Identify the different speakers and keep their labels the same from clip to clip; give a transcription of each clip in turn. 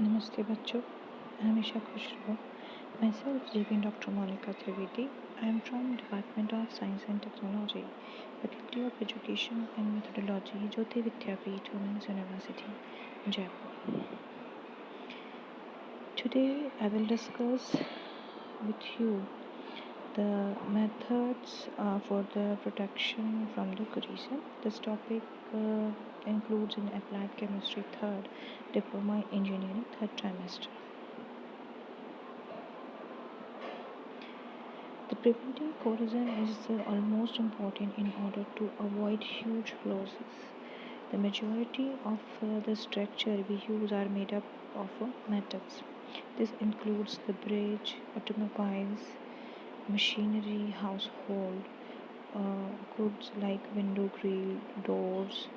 Speaker 1: नमस्ते बच्चों, हमेशा खुश रहो। Myself JP Dr. Monica Trivedi. I am from Department of Science and Technology, Faculty of Education and Methodology, Jyoti Vidyapeeth Women's University, Jaipur. Today I will discuss with you the methods for the protection from the corrosion. This topic includes in Applied Chemistry 3rd Diploma Engineering 3rd trimester. The preventing corrosion is almost important in order to avoid huge losses. The majority of the structure we use are made up of metals. This includes the bridge, automobiles, machinery, household goods like window grill, doors,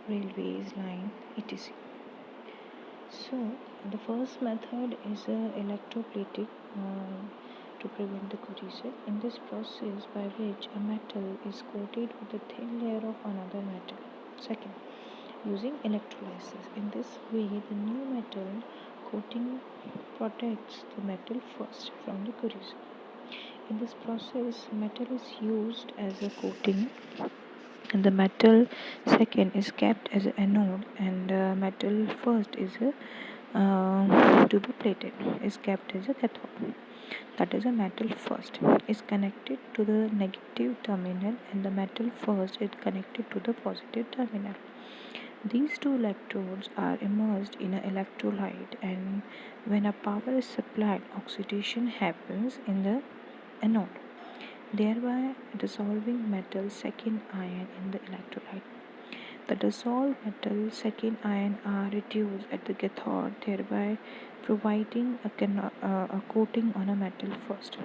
Speaker 1: railways, line, etc. So the first method is electroplating to prevent the corrosion. In this process by which a metal is coated with a thin layer of another metal. Second, using electrolysis. In this way, the new metal coating protects the metal first from the corrosion. In this process, metal is used as a coating and the metal second is kept as an anode and metal first is to be plated is kept as a cathode. That is a metal first is connected to the negative terminal and the metal first is connected to the positive terminal. These two electrodes are immersed in an electrolyte and when a power is supplied, oxidation happens in the anode, thereby dissolving metal second ion in the electrolyte. The dissolved metal second ion are reduced at the cathode, thereby providing a coating on a metal first.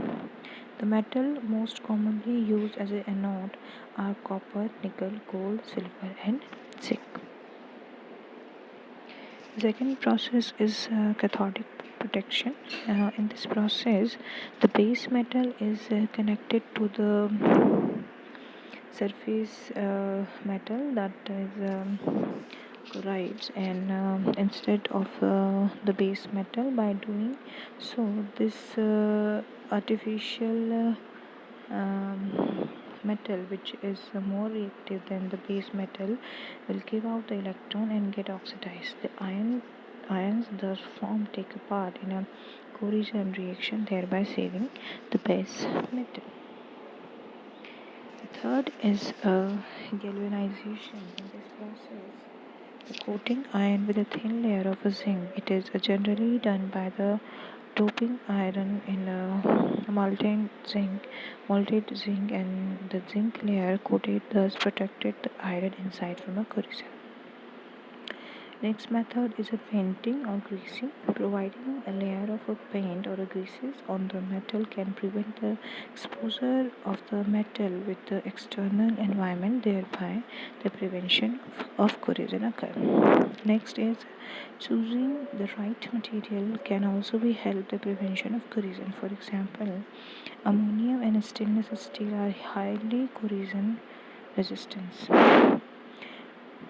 Speaker 1: The metal most commonly used as an anode are copper, nickel, gold, silver, and zinc. The second process is cathodic protection. In this process, the base metal is connected to the surface metal that is chlorides and instead of the base metal. By doing so, this artificial metal which is more reactive than the base metal will give out the electron and get oxidized. The ions thus form take a part in a corrosion reaction, thereby saving the base metal. The third is galvanization. In this process, the coating iron with a thin layer of a zinc. It is generally done by the doping iron in a molten zinc, and the zinc layer coated thus protected the iron inside from a corrosion. Next method is a painting or greasing. Providing a layer of a paint or a greases on the metal can prevent the exposure of the metal with the external environment, thereby the prevention of corrosion occur. Next is choosing the right material can also be help the prevention of corrosion. For example, ammonium and stainless steel are highly corrosion resistant.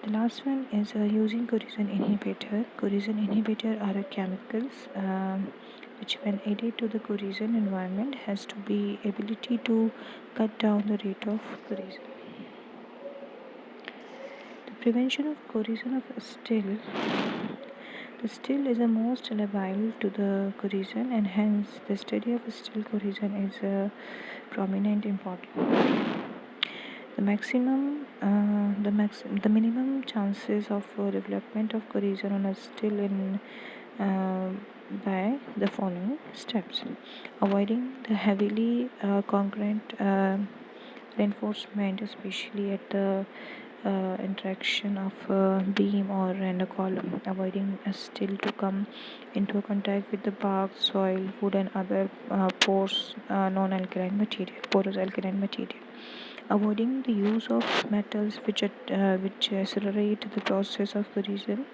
Speaker 1: The last one is using corrosion inhibitor. Corrosion inhibitor are chemicals which when added to the corrosion environment has to be ability to cut down the rate of corrosion. The prevention of corrosion of steel. The steel is the most liable to the corrosion and hence the study of steel corrosion is prominent important. The minimum chances of development of corrosion on a steel in by the following steps: avoiding the heavily concrete reinforcement, especially at the interaction of a beam or and a column, avoiding a steel to come into contact with the bark, soil, wood, and other porous alkaline material. Avoiding the use of metals which accelerate the process of corrosion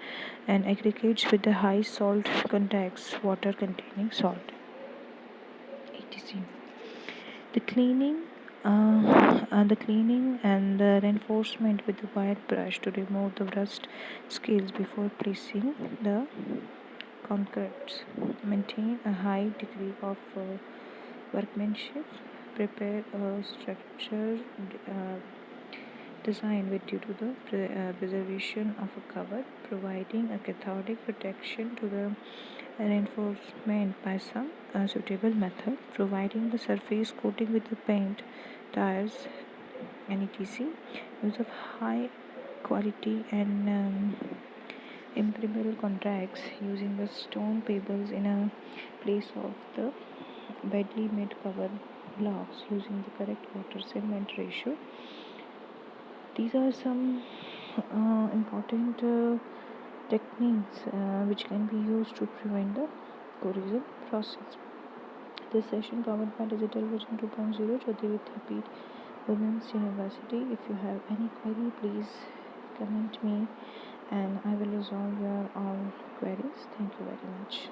Speaker 1: and aggregates with the high salt contacts, water containing salt, etc. The cleaning and the reinforcement with the wire brush to remove the rust scales before placing the concretes. Maintain a high degree of workmanship. Prepare a structure designed with due to the preservation of a cover, providing a cathodic protection to the reinforcement by some suitable method, providing the surface coating with the paint, tires, and etc. Use of high quality and impermeable contracts using the stone pebbles in a place of the badly made cover blocks using the correct water cement ratio. These are some important techniques which can be used to prevent the corrosion process. This session covered by Digital Vision 2.0 Jyoti Vidyapeeth Women's University. If you have any query, please comment me and I will resolve your all queries. Thank you very much.